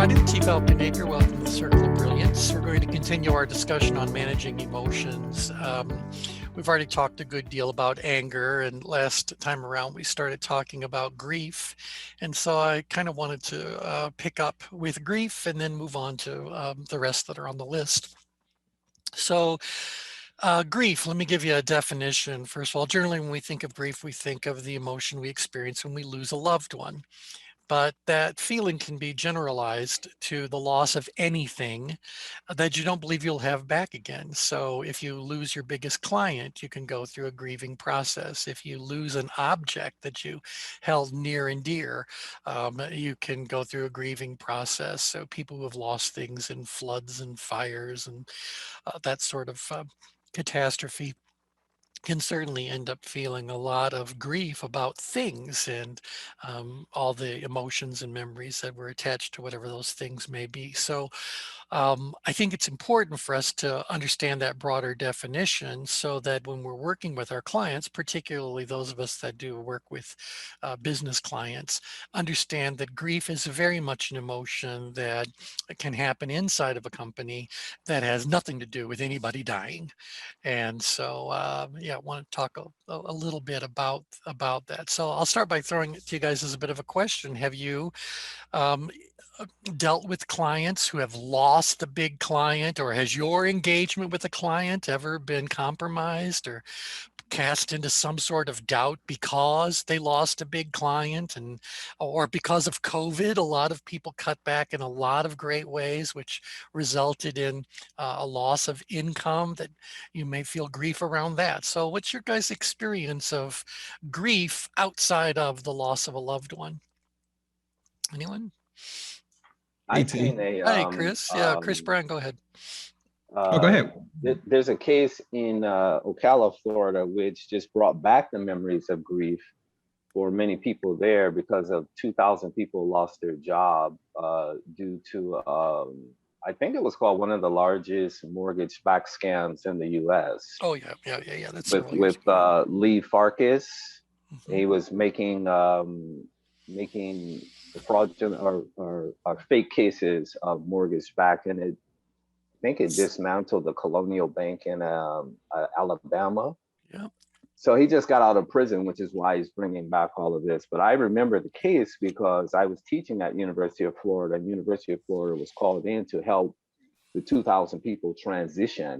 everybody. Chief Alpinaker. Welcome to the Circle of Brilliance. We're going to continue our discussion on managing emotions. We've already talked a good deal about anger, and last time around we started talking about grief. And so I kind of wanted to pick up with grief and then move on to the rest that are on the list. So grief, let me give you a definition. First of all, generally when we think of grief, we think of the emotion we experience when we lose a loved one. But that feeling can be generalized to the loss of anything that you don't believe you'll have back again. So if you lose your biggest client, you can go through a grieving process. If you lose an object that you held near and dear, you can go through a grieving process. So people who have lost things in floods and fires and that sort of catastrophe can certainly end up feeling a lot of grief about things and all the emotions and memories that were attached to whatever those things may be. So I think it's important for us to understand that broader definition so that when we're working with our clients, particularly those of us that do work with business clients, understand that grief is very much an emotion that can happen inside of a company that has nothing to do with anybody dying. And so, yeah, I want to talk a little bit about that. So I'll start by throwing it to you guys as a bit of a question. Have you um, dealt with clients who have lost a big client, or has your engagement with a client ever been compromised or cast into some sort of doubt because they lost a big client, and or because of COVID, a lot of people cut back in a lot of great ways, which resulted in a loss of income that you may feel grief around that. So what's your guys' experience of grief outside of the loss of a loved one? Anyone? I've T. seen a Hi, Chris. Yeah, Chris Brown, go ahead. Oh, go ahead. there's a case in Ocala, Florida, which just brought back the memories of grief for many people there because of 2,000 people lost their job due to I think it was called one of the largest mortgage-backed scams in the U.S. Oh yeah. That's with Lee Farkas. Mhm. He was making fraudulent or fake cases of mortgage back, and I think it dismantled the Colonial Bank in Alabama. Yeah. So he just got out of prison, which is why he's bringing back all of this. But I remember the case because I was teaching at University of Florida, and University of Florida was called in to help the 2,000 people transition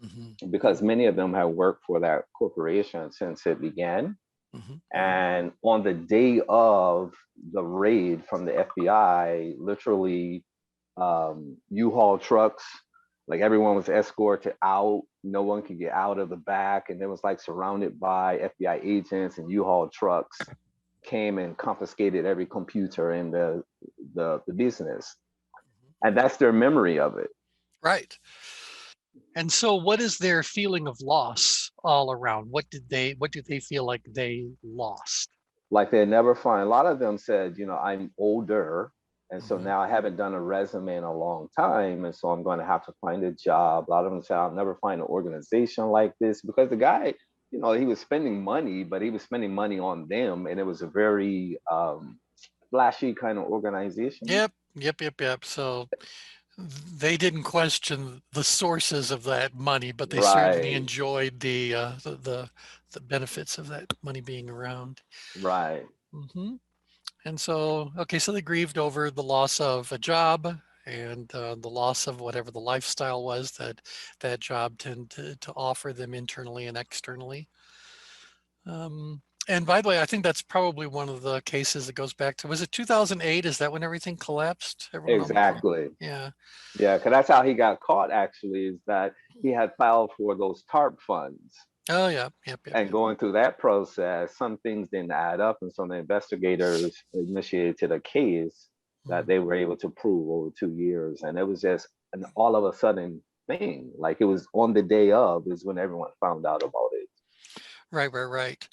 Mm-hmm. because many of them have worked for that corporation since it began. Mm-hmm. And on the day of the raid from the FBI, literally U-Haul trucks, like everyone was escorted out. No one could get out of the back. And it was like surrounded by FBI agents, and U-Haul trucks came and confiscated every computer in the business. And that's their memory of it. Right. And so what is their feeling of loss all around? What do they feel like they lost? Like they never find, a lot of them said, I'm older. And so Mhm. now I haven't done a resume in a long time. And so I'm going to have to find a job. A lot of them said, I'll never find an organization like this, because the guy, he was spending money, but he was spending money on them. And it was a very flashy kind of organization. Yep. So they didn't question the sources of that money, but they certainly Right. enjoyed the benefits of that money being around. Right. Mm-hmm. And so, okay, so they grieved over the loss of a job and the loss of whatever the lifestyle was that that job tended to offer them internally and externally. And by the way, I think that's probably one of the cases that goes back to, was it 2008? Is that when everything collapsed? Everyone on the phone? Exactly. Yeah. Yeah, because that's how he got caught, actually, is that he had filed for those TARP funds. Oh, yeah. Yep. And going through that process, some things didn't add up. And so the investigators initiated a case that they were able to prove over 2 years. And it was just an all of a sudden thing. Like it was on the day of is when everyone found out about it. Right.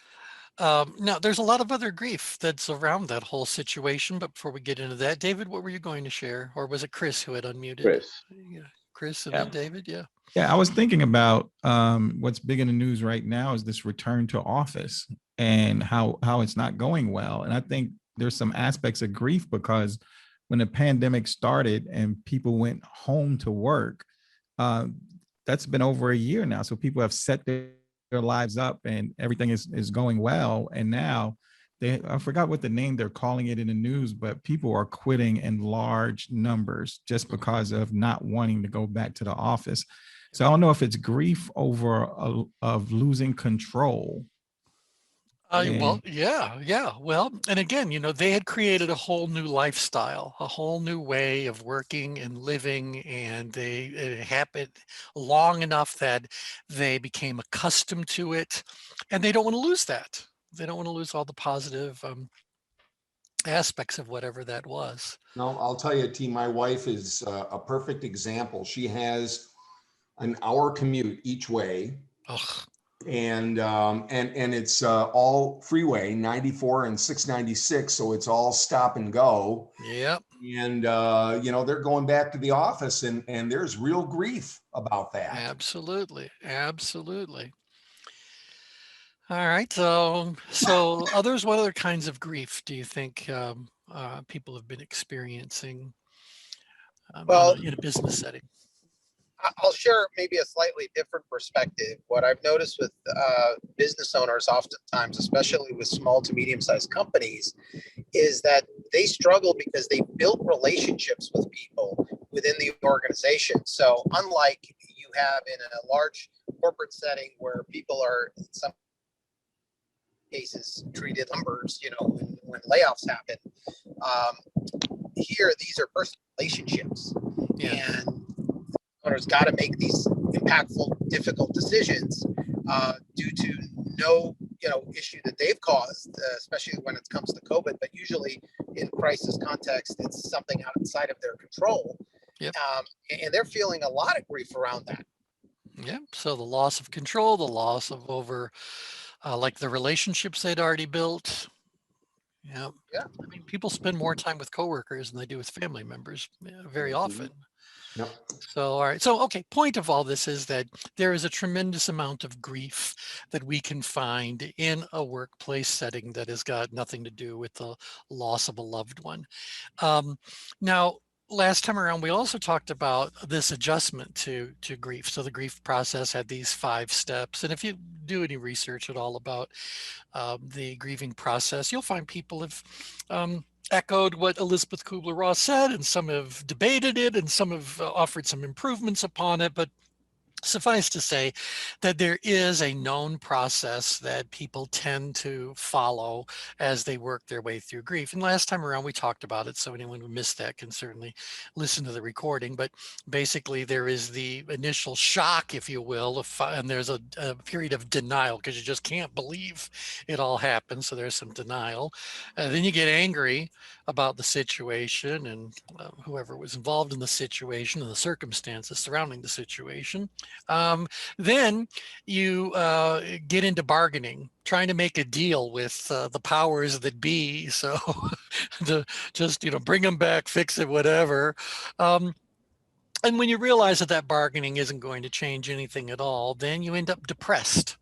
Now, there's a lot of other grief that's around that whole situation. But before we get into that, David, what were you going to share? Or was it Chris who had unmuted? Chris. Yeah, Chris and Yeah. then David. Yeah. Yeah, I was thinking about what's big in the news right now is this return to office and how it's not going well. And I think there's some aspects of grief because when the pandemic started and people went home to work, uh, that's been over a year now. So people have set their lives up and everything is going well. And now I forgot what the name they're calling it in the news, but people are quitting in large numbers just because of not wanting to go back to the office. So I don't know if it's grief over of losing control. Well, And yeah. Well, and again, they had created a whole new lifestyle, a whole new way of working and living, and it happened long enough that they became accustomed to it, and they don't want to lose that. They don't want to lose all the positive aspects of whatever that was. No, I'll tell you, T, my wife is a perfect example. She has an hour commute each way, Ugh, and it's all freeway 94 and 696, so it's all stop and go. yep. And they're going back to the office, and there's real grief about that. Absolutely. Absolutely. All right. So others, what other kinds of grief do you think people have been experiencing Well, in a business setting? I'll share maybe a slightly different perspective. What I've noticed with business owners, oftentimes, especially with small to medium-sized companies, is that they struggle because they built relationships with people within the organization. So unlike you have in a large corporate setting where people are in some cases treated numbers, when layoffs happen, here these are personal relationships. Yeah. And owners got to make these impactful, difficult decisions due to no, issue that they've caused, especially when it comes to COVID. But usually, in crisis context, it's something outside of their control, Yep. And they're feeling a lot of grief around that. Yeah. So the loss of control, the loss of over, like the relationships they'd already built. Yeah. Yeah. I mean, people spend more time with coworkers than they do with family members very Mhm. often. Yep. So, all right. So, okay. Point of all this is that there is a tremendous amount of grief that we can find in a workplace setting that has got nothing to do with the loss of a loved one. Now, last time around, we also talked about this adjustment to grief. So the grief process had these 5 steps. And if you do any research at all about the grieving process, you'll find people have echoed what Elizabeth Kubler-Ross said, and some have debated it, and some have offered some improvements upon it. But suffice to say that there is a known process that people tend to follow as they work their way through grief. And last time around, we talked about it. So anyone who missed that can certainly listen to the recording. But basically, there is the initial shock, if you will, and there's a period of denial because you just can't believe it all happened. So there's some denial. Then you get angry about the situation and whoever was involved in the situation and the circumstances surrounding the situation. Then you get into bargaining, trying to make a deal with the powers that be. So to just, bring them back, fix it, whatever. And when you realize that bargaining isn't going to change anything at all, then you end up depressed.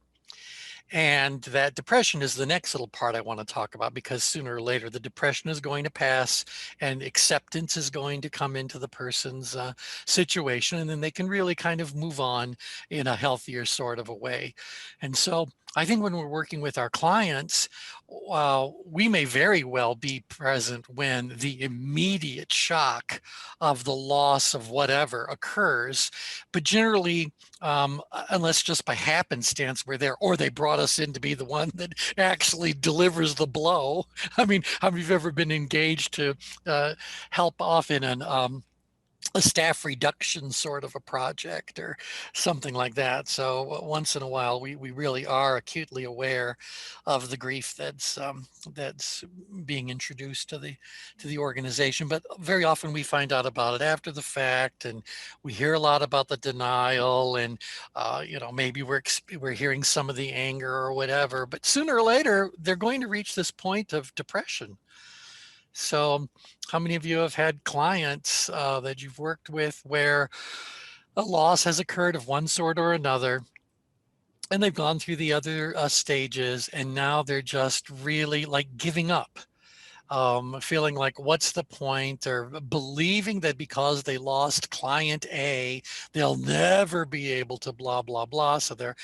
And that depression is the next little part I want to talk about, because sooner or later the depression is going to pass and acceptance is going to come into the person's situation, and then they can really kind of move on in a healthier sort of a way. And so I think when we're working with our clients, we may very well be present when the immediate shock of the loss of whatever occurs, but generally, unless just by happenstance we're there, or they brought us in to be the one that actually delivers the blow. I mean, how many of you have ever been engaged to help off in a staff reduction sort of a project or something like that? So once in a while, we really are acutely aware of the grief that's being introduced to the organization. But very often we find out about it after the fact, and we hear a lot about the denial, and maybe we're hearing some of the anger or whatever. But sooner or later, they're going to reach this point of depression. So how many of you have had clients that you've worked with where a loss has occurred of one sort or another, and they've gone through the other stages, and now they're just really like giving up? feeling like what's the point, or believing that because they lost client A, they'll never be able to blah, blah, blah. So they're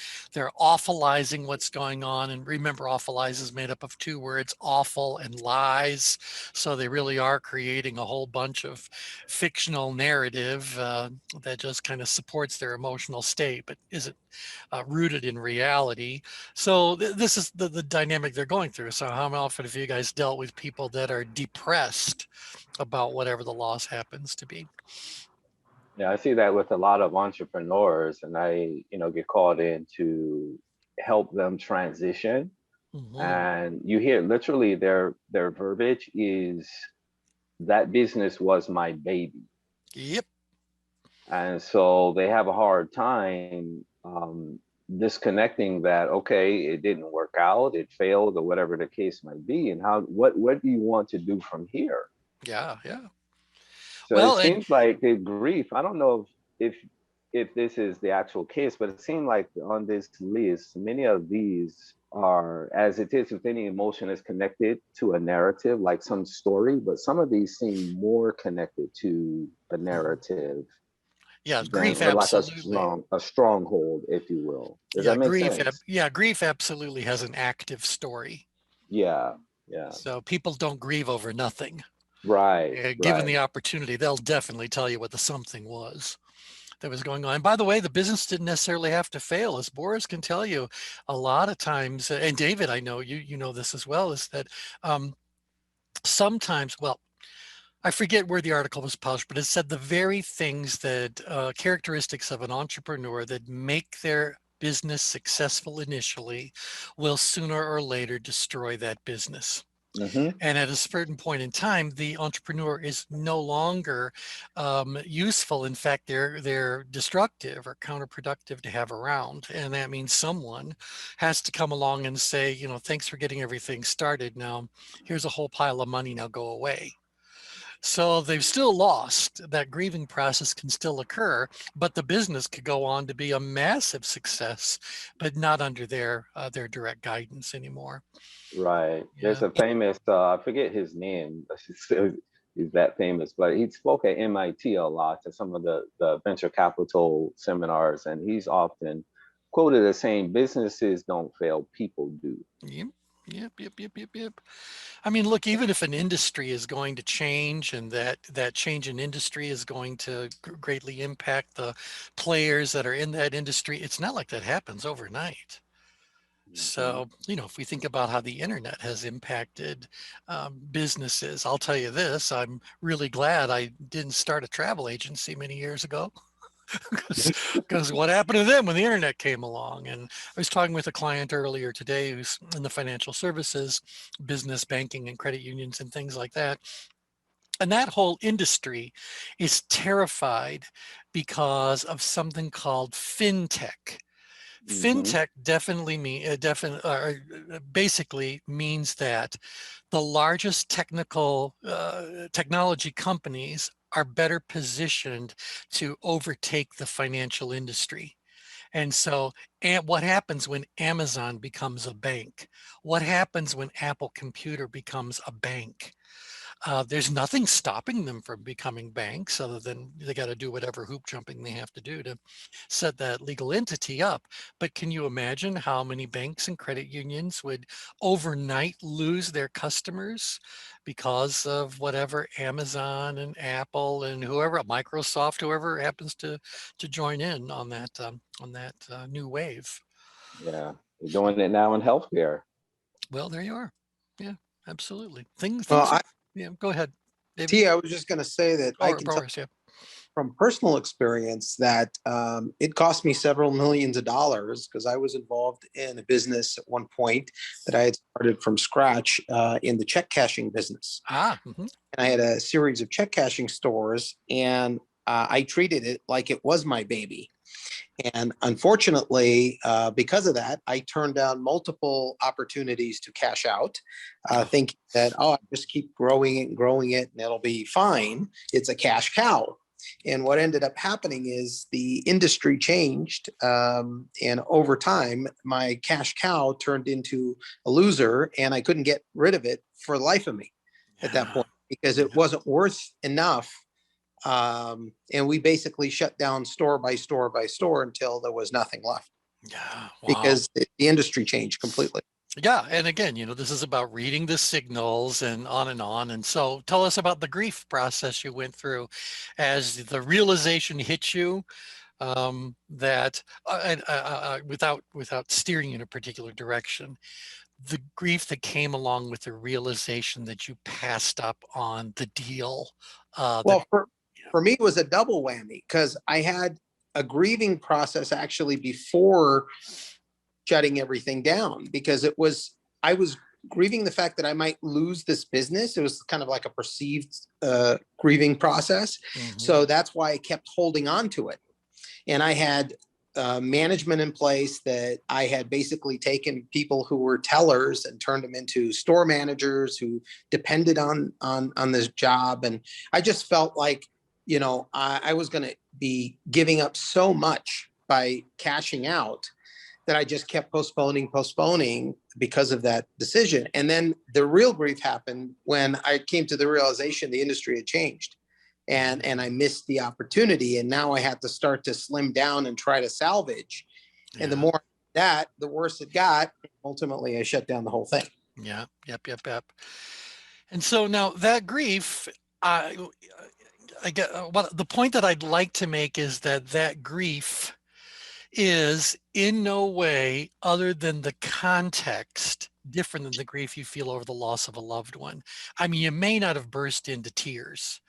awfulizing what's going on. And remember, awfulize is made up of two words, awful and lies. So they really are creating a whole bunch of fictional narrative that just kind of supports their emotional state, but isn't rooted in reality. So this is the dynamic they're going through. So how often have you guys dealt with people that are depressed about whatever the loss happens to be? Yeah, I see that with a lot of entrepreneurs, and I, get called in to help them transition. Mhm. And you hear literally their verbiage is that business was my baby. Yep. And so they have a hard time disconnecting that, okay, it didn't work out, it failed, or whatever the case might be. And what do you want to do from here? Yeah. Yeah. So it Well, and seems like the grief, I don't know if this is the actual case, but it seemed like on this list, many of these are, as it is with any emotion, is connected to a narrative, like some story, but some of these seem more connected to a narrative yeah, than, grief, or like absolutely. a stronghold, if you will. Does Yeah, that make sense? grief absolutely has an active story. Yeah, yeah. So people don't grieve over nothing. Right, Given right. the opportunity, they'll definitely tell you what the something was that was going on. And by the way, the business didn't necessarily have to fail, as Boris can tell you. A lot of times, and David, I know you know this as well, is that sometimes, well, I forget where the article was published, but it said the very things that characteristics of an entrepreneur that make their business successful initially will sooner or later destroy that business. Mm-hmm. And at a certain point in time, the entrepreneur is no longer useful. In fact, they're destructive or counterproductive to have around. And that means someone has to come along and say, thanks for getting everything started. Now, here's a whole pile of money. Now go away. So they've still lost. That grieving process can still occur, but the business could go on to be a massive success, but not under their direct guidance anymore. Right. There's Yeah. a famous, I forget his name, he's that famous, but he spoke at MIT a lot to some of the venture capital seminars, and he's often quoted as saying, businesses don't fail, people do. Yep. Yep. I mean, look, even if an industry is going to change and that change in industry is going to greatly impact the players that are in that industry, it's not like that happens overnight. Mhm. So, if we think about how the internet has impacted businesses, I'll tell you this, I'm really glad I didn't start a travel agency many years ago. Because what happened to them when the internet came along? And I was talking with a client earlier today who's in the financial services, business banking and credit unions and things like that. And that whole industry is terrified because of something called fintech. Mhm. Fintech definitely basically means that the largest technology companies are better positioned to overtake the financial industry. And so, and what happens when Amazon becomes a bank? What happens when Apple Computer becomes a bank? There's nothing stopping them from becoming banks other than they got to do whatever hoop jumping they have to do to set that legal entity up. But can you imagine how many banks and credit unions would overnight lose their customers because of whatever Amazon and Apple and whoever, Microsoft, whoever happens to join in on that new wave? Yeah. They're doing it now in healthcare. Well, there you are. Yeah, absolutely. Things Well, things are. Yeah, go ahead, David. I was just going to say that I Or can tell Boris, yeah. from personal experience that it cost me several millions of dollars because I was involved in a business at one point that I had started from scratch in the check cashing business. Mhm. And I had a series of check cashing stores, and I treated it like it was my baby. And unfortunately, because of that, I turned down multiple opportunities to cash out, Oh, thinking that, oh, I just keep growing it and growing it and it'll be fine. It's a cash cow. And what ended up happening is the industry changed. And over time, my cash cow turned into a loser and I couldn't get rid of it for the life of me. at that Yeah. point because it wasn't worth enough. And we basically shut down store by store by store until there was nothing left Yeah. Wow. because the industry changed completely. Yeah. And again, this is about reading the signals and on and on. And so tell us about the grief process you went through as the realization hit you, that without steering in a particular direction, the grief that came along with the realization that you passed up on the deal. Well, for me, it was a double whammy because I had a grieving process actually before shutting everything down because I was grieving the fact that I might lose this business. It was kind of like a perceived grieving process. Mhm. So that's why I kept holding on to it. And I had management in place that I had basically taken people who were tellers and turned them into store managers who depended on this job. And I just felt like, I was going to be giving up so much by cashing out that I just kept postponing because of that decision. And then the real grief happened when I came to the realization the industry had changed. And I missed the opportunity. And now I had to start to slim down and try to salvage. And the Yeah. more that, the worse it got. Ultimately, I shut down the whole thing. Yeah. Yep. And so now that grief, I get what the point that I'd like to make is that grief is in no way other than the context different than the grief you feel over the loss of a loved one. I mean, you may not have burst into tears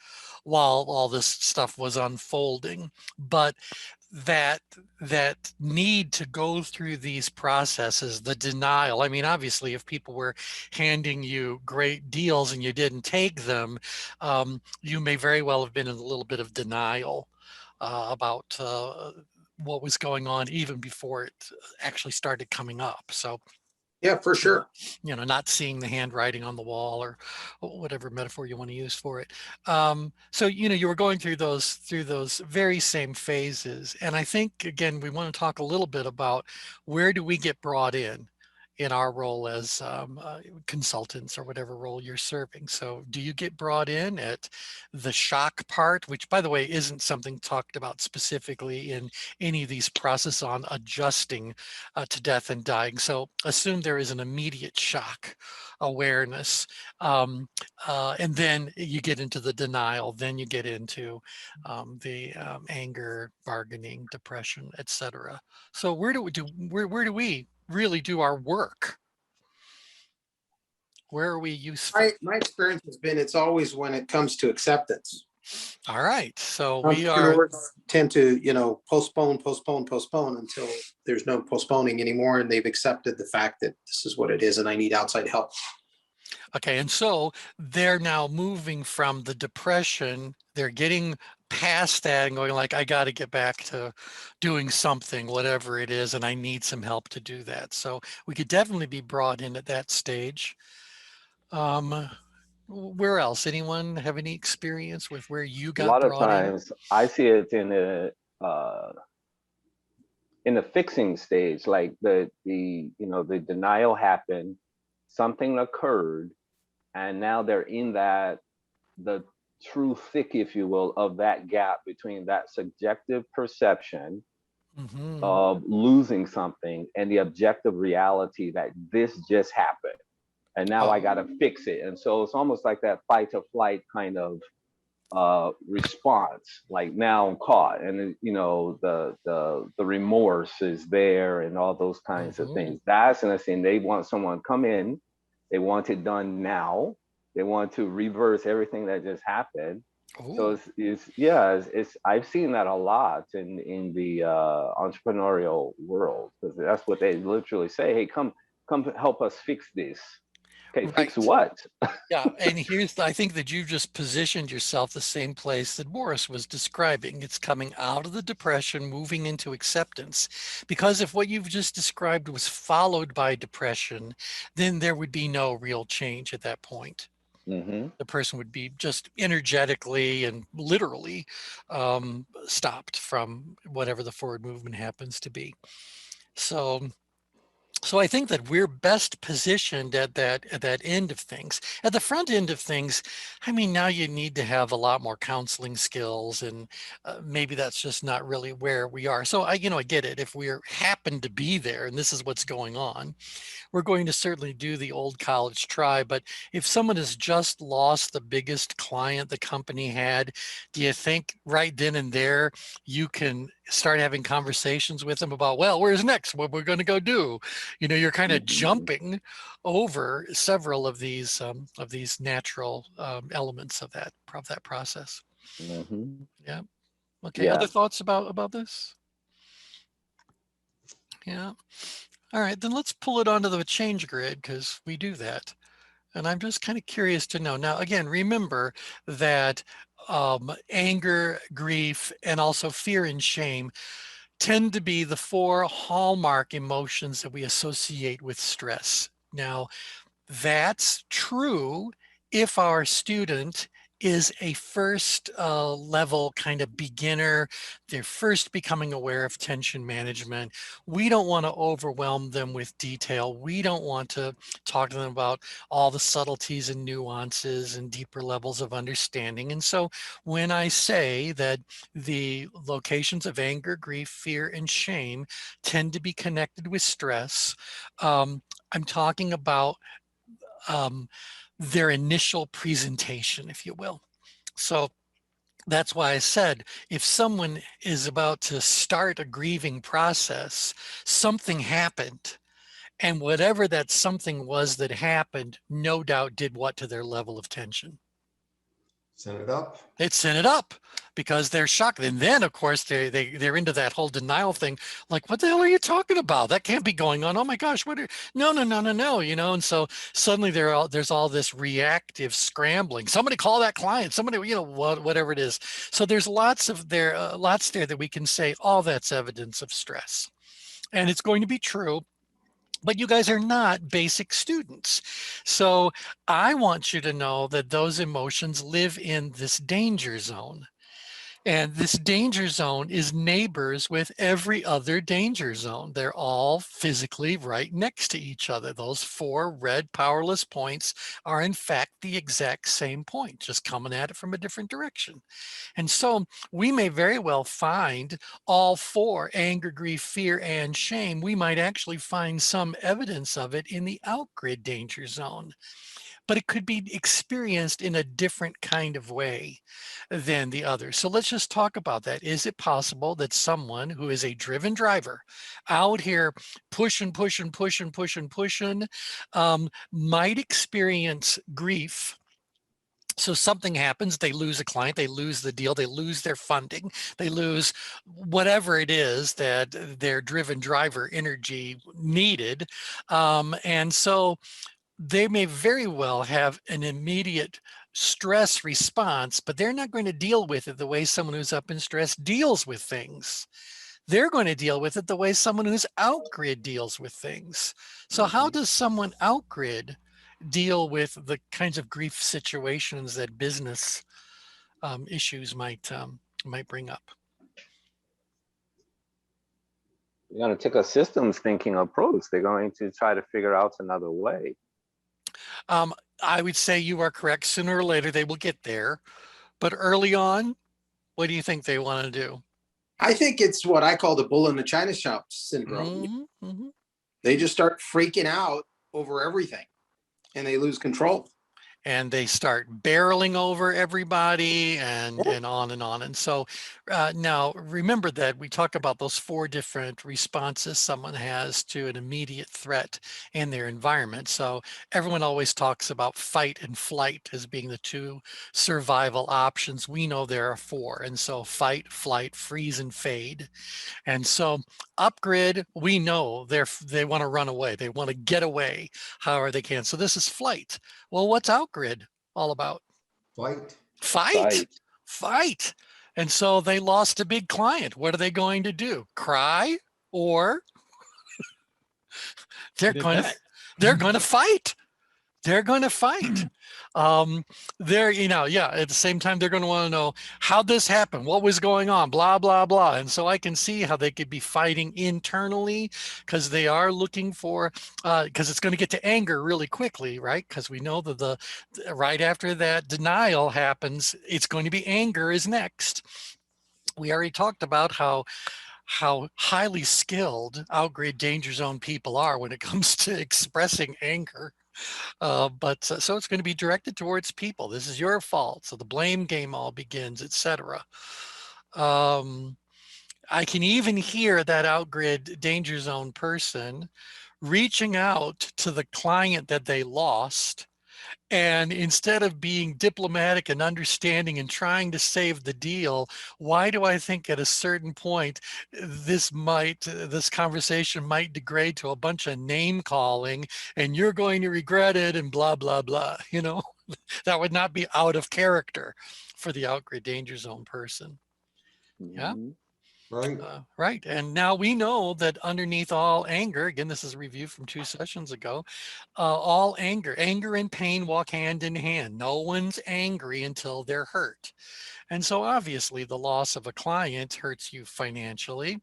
while all this stuff was unfolding, but that need to go through these processes, the denial. I mean, obviously, if people were handing you great deals and you didn't take them, you may very well have been in a little bit of denial about what was going on even before it actually started coming up. So, Yeah, for sure. not seeing the handwriting on the wall or whatever metaphor you want to use for it. So, you were going through those very same phases. And I think, again, we want to talk a little bit about where do we get brought in our role as consultants or whatever role you're serving. So do you get brought in at the shock part, which by the way, isn't something talked about specifically in any of these processes on adjusting to death and dying. So assume there is an immediate shock awareness. And then you get into the denial, then you get into the anger, bargaining, depression, etc. So where do we really do our work? Where are we useful? My experience has been it's always when it comes to acceptance. All right. So we are, Entrepreneurs tend to, postpone until there's no postponing anymore. And they've accepted the fact that this is what it is and I need outside help. okay. And so they're now moving from the depression, they're getting past that and going like, I got to get back to doing something, whatever it is, and I need some help to do that. So we could definitely be brought in at that stage. Where else? Anyone have any experience with where you A got lot of brought in? times I see it in the fixing stage, like the denial happened, something occurred, and now they're in the true thick, if you will, of that gap between that subjective perception Mhm. of losing something and the objective reality that this just happened. And now I got to fix it. And so it's almost like that fight or flight kind of response, like now I'm caught, and the remorse is there and all those kinds of things. That's the thing. They want someone to come in, they want it done now, they want to reverse everything that just happened. So it's I've seen that a lot in the entrepreneurial world, because that's what they literally say. Hey, come help us fix this. Okay, fix Right. what? Yeah, and I think that you just positioned yourself the same place that Morris was describing. It's coming out of the depression, moving into acceptance. Because if what you've just described was followed by depression, then there would be no real change at that point. Mm-hmm. The person would be just energetically and literally stopped from whatever the forward movement happens to be. So So I think that we're best positioned at that end of things. At the front end of things, I mean, now you need to have a lot more counseling skills, and maybe that's just not really where we are. So I get it. If we happen to be there and this is what's going on, we're going to certainly do the old college try. But if someone has just lost the biggest client the company had, do you think right then and there you can start having conversations with them about, well, where's next? What we're going to go do? You're kind of jumping over several of these natural elements of that process. Mhm. Yeah. Okay. Yeah. Other thoughts about this? Yeah. All right, then let's pull it onto the change grid because we do that. And I'm just kind of curious to know. Now, again, remember that anger, grief, and also fear and shame tend to be the 4 hallmark emotions that we associate with stress. Now, that's true if our student is a first level kind of beginner. They're first becoming aware of tension management. We don't want to overwhelm them with detail. We don't want to talk to them about all the subtleties and nuances and deeper levels of understanding. And so when I say that the locations of anger, grief, fear, and shame tend to be connected with stress, I'm talking about their initial presentation, if you will. So that's why I said, if someone is about to start a grieving process, something happened. And whatever that something was that happened, no doubt did what to their level of tension? Send it up. It sent it up because they're shocked. And then, of course, they're into that whole denial thing. Like, what the hell are you talking about? That can't be going on. Oh my gosh, no. And so suddenly there's all this reactive scrambling. Somebody call that client. Somebody, whatever it is. So there's lots there that we can say, all that's evidence of stress. And it's going to be true. But you guys are not basic students. So I want you to know that those emotions live in this danger zone. And this danger zone is neighbors with every other danger zone. They're all physically right next to each other. Those 4 red powerless points are in fact the exact same point, just coming at it from a different direction. And so we may very well find all 4, anger, grief, fear, and shame. We might actually find some evidence of it in the outgrid danger zone, but it could be experienced in a different kind of way than the others. So let's just talk about that. Is it possible that someone who is a driven driver out here pushing, might experience grief? So something happens, they lose a client, they lose the deal, they lose their funding, they lose whatever it is that their driven driver energy needed. And so they may very well have an immediate stress response, but they're not going to deal with it the way someone who's up in stress deals with things. They're going to deal with it the way someone who's outgrid deals with things. So how does someone outgrid deal with the kinds of grief situations that business issues might bring up? They're going to take a systems thinking approach. They're going to try to figure out another way. I would say you are correct. Sooner or later, they will get there. But early on, what do you think they want to do? I think it's what I call the bull in the china shop syndrome. Mm-hmm. They just start freaking out over everything and they lose control. And they start barreling over everybody and on and on. And so now remember that we talk about those 4 different responses someone has to an immediate threat in their environment. So everyone always talks about fight and flight as being the 2 survival options. We know there are 4. And so fight, flight, freeze, and fade. And so upgrid, we know they want to run away. They want to get away however they can. So this is flight. Well, what's outgrid all about? Fight. And so they lost a big client. What are they going to do? Cry? Or they're going to fight. They're going to fight. They're, yeah, at the same time, they're going to want to know how this happened, what was going on, blah, blah, blah. And so I can see how they could be fighting internally because they are looking for, because it's going to get to anger really quickly, right? Because we know that right after that denial happens, it's going to be anger is next. We already talked about how highly skilled outgrade danger zone people are when it comes to expressing anger. So it's going to be directed towards people. This is your fault. So the blame game all begins, etc. I can even hear that outgrid danger zone person reaching out to the client that they lost. And instead of being diplomatic and understanding and trying to save the deal, why do I think at a certain point this conversation might degrade to a bunch of name calling and you're going to regret it and blah, blah, blah, that would not be out of character for the outgrid danger zone person. Yeah. Mhm. Right. Right. And now we know that underneath all anger, again, this is a review from 2 sessions ago, all anger and pain walk hand in hand. No one's angry until they're hurt. And so obviously the loss of a client hurts you financially,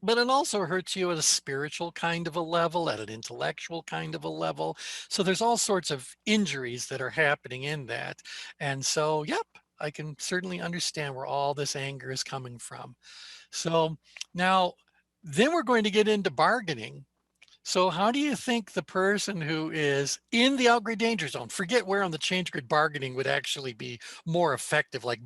but it also hurts you at a spiritual kind of a level, at an intellectual kind of a level. So there's all sorts of injuries that are happening in that. And so, yep, I can certainly understand where all this anger is coming from. So now, then we're going to get into bargaining. So how do you think the person who is in the outgrid danger zone, forget where on the change grid bargaining would actually be more effective, like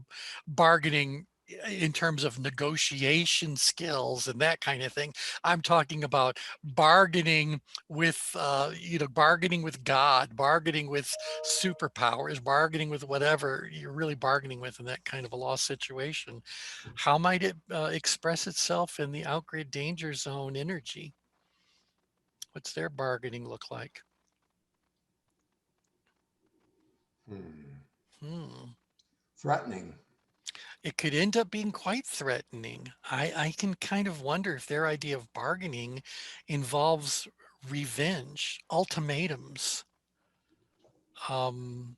bargaining in terms of negotiation skills and that kind of thing. I'm talking about bargaining with, bargaining with God, bargaining with superpowers, bargaining with whatever you're really bargaining with in that kind of a loss situation. How might it express itself in the outgrid danger zone energy? What's their bargaining look like? Hmm. Threatening. It could end up being quite threatening. I can kind of wonder if their idea of bargaining involves revenge, ultimatums, um,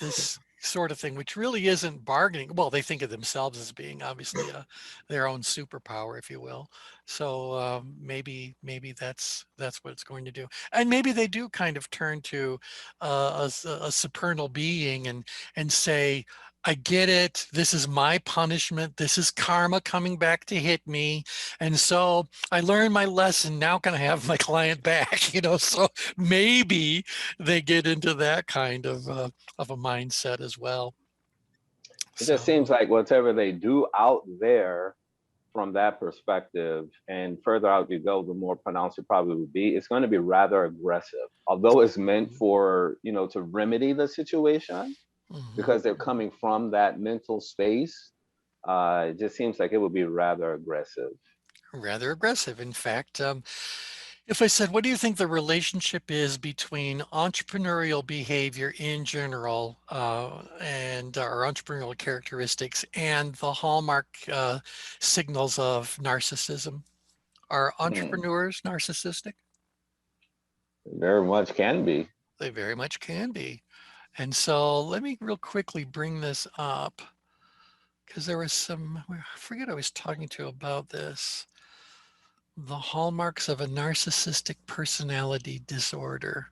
this sort of thing, which really isn't bargaining. Well, they think of themselves as being obviously their own superpower, if you will. So maybe that's what it's going to do, and maybe they do kind of turn to a supernal being and say, I get it. This is my punishment. This is karma coming back to hit me. And so I learned my lesson. Now can I have my client back? So maybe they get into that kind of a mindset as well. It just seems So like whatever they do out there from that perspective, and further out you go, the more pronounced it probably would be. It's going to be rather aggressive, although it's meant for, to remedy the situation because they're coming from that mental space. It just seems like it would be rather aggressive. rather aggressive. In fact, if I said, what do you think the relationship is between entrepreneurial behavior in general and our entrepreneurial characteristics and the hallmark signals of narcissism? Are entrepreneurs narcissistic? Very much can be. They very much can be. And so let me real quickly bring this up because there was I forget I was talking to about this. The hallmarks of a narcissistic personality disorder.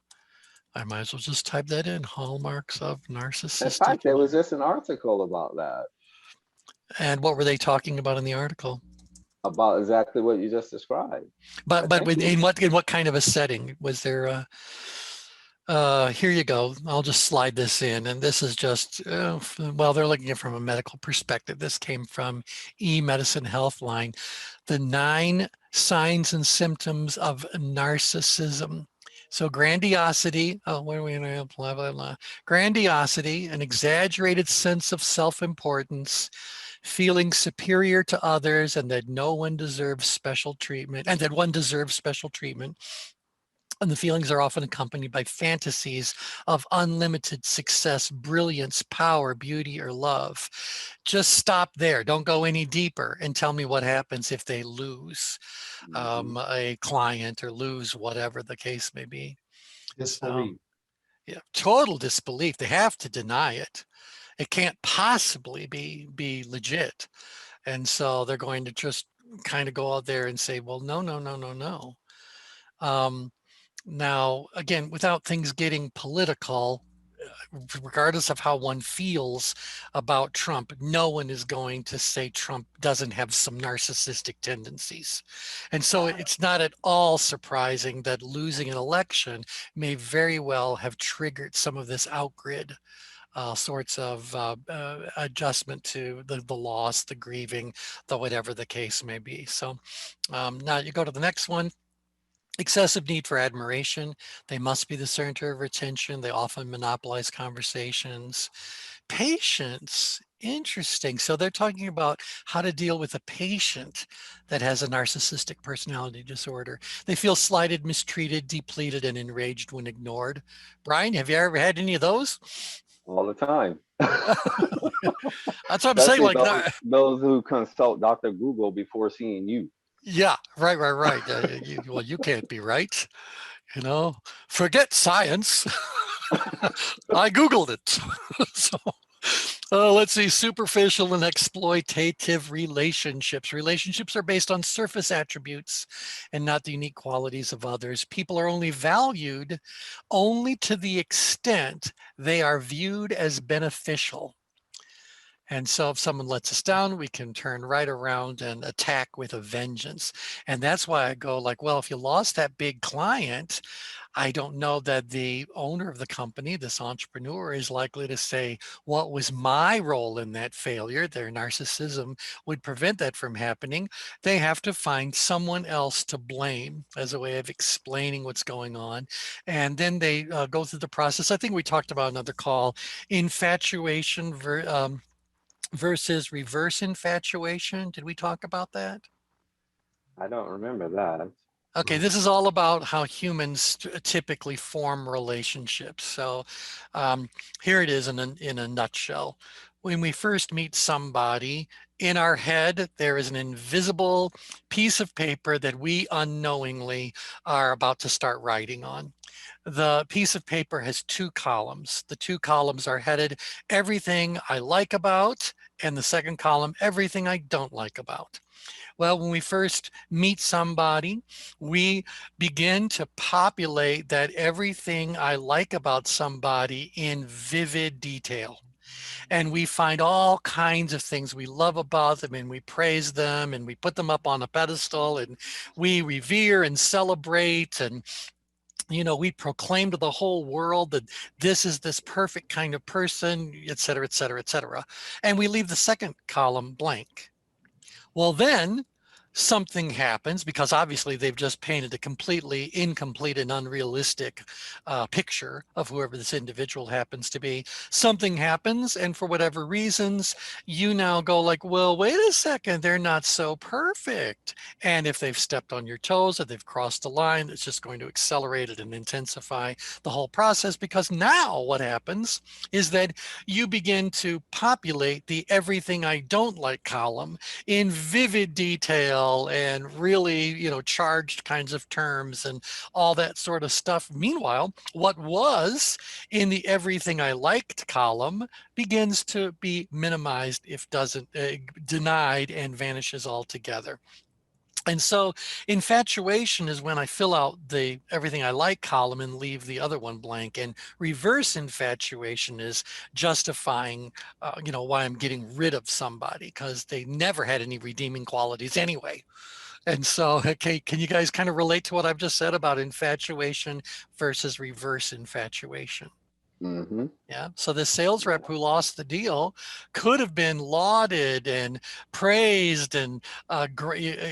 I might as well just type that in, hallmarks of In narcissistic. fact, there was just an article about that, And what were they talking about in the article? about exactly what you just described. But think in what kind of a setting was there? Here you go. I'll just slide this in, and this is just well, they're looking at it from a medical perspective. This came from eMedicine Healthline. The 9 signs and symptoms of narcissism. So grandiosity, what are we in? Blah, blah, blah. Grandiosity, an exaggerated sense of self-importance, feeling superior to others and that no one deserves special treatment, and that one deserves special treatment. And the feelings are often accompanied by fantasies of unlimited success, brilliance, power, beauty, or love. Just stop there. Don't go any deeper and tell me what happens if they lose a client or lose whatever the case may be. Disbelief. Yeah, total disbelief. They have to deny it. It can't possibly be legit. And so they're going to just kind of go out there and say, well, no, no, no, no, no. Now, again, without things getting political, regardless of how one feels about Trump, no one is going to say Trump doesn't have some narcissistic tendencies. And so it's not at all surprising that losing an election may very well have triggered some of this outgrid sorts of adjustment to the loss, the grieving, the whatever the case may be. So now you go to the next one. Excessive need for admiration. They must be the center of attention. They often monopolize conversations. Patience. Interesting. So they're talking about how to deal with a patient that has a narcissistic personality disorder. They feel slighted, mistreated, depleted, and enraged when ignored. Brian, have you ever had any of those? All the time. That's what I'm saying. Especially Like, those who consult Dr. Google before seeing you. yeah, right. Well, you can't be right. You know, forget science. I Googled it. So let's see, superficial and exploitative relationships. Relationships are based on surface attributes and not the unique qualities of others. People are only valued only to the extent they are viewed as beneficial. And so if someone lets us down, we can turn right around and attack with a vengeance. And that's why I go like, well, if you lost that big client, I don't know that the owner of the company, this entrepreneur, is likely to say, what was my role in that failure? Their narcissism would prevent that from happening. They have to find someone else to blame as a way of explaining what's going on. And then they go through the process. I think we talked about another call, infatuation versus reverse infatuation. Did we talk about that? I don't remember that. Okay, this is all about how humans typically form relationships. So here it is in a nutshell. When we first meet somebody, in our head, there is an invisible piece of paper that we unknowingly are about to start writing on. The piece of paper has two columns. The two columns are headed everything I like about, and the second column, everything I don't like about. Well, when we first meet somebody, we begin to populate that everything I like about somebody in vivid detail. And we find all kinds of things we love about them, and we praise them, and we put them up on a pedestal, and we revere and celebrate, and we proclaim to the whole world that this is this perfect kind of person, et cetera, et cetera, et cetera. And we leave the second column blank. Well, then something happens, because obviously they've just painted a completely incomplete and unrealistic picture of whoever this individual happens to be. Something happens, and for whatever reasons, you now go like, well, wait a second, they're not so perfect. And if they've stepped on your toes or they've crossed a line, it's just going to accelerate it and intensify the whole process, because now what happens is that you begin to populate the everything I don't like column in vivid detail and really, charged kinds of terms and all that sort of stuff. Meanwhile, what was in the everything I liked column begins to be minimized, if doesn't denied, and vanishes altogether. And so infatuation is when I fill out the everything I like column and leave the other one blank. And reverse infatuation is justifying, why I'm getting rid of somebody, because they never had any redeeming qualities anyway. And so, okay, can you guys kind of relate to what I've just said about infatuation versus reverse infatuation? Mm-hmm. Yeah. So the sales rep who lost the deal could have been lauded and praised and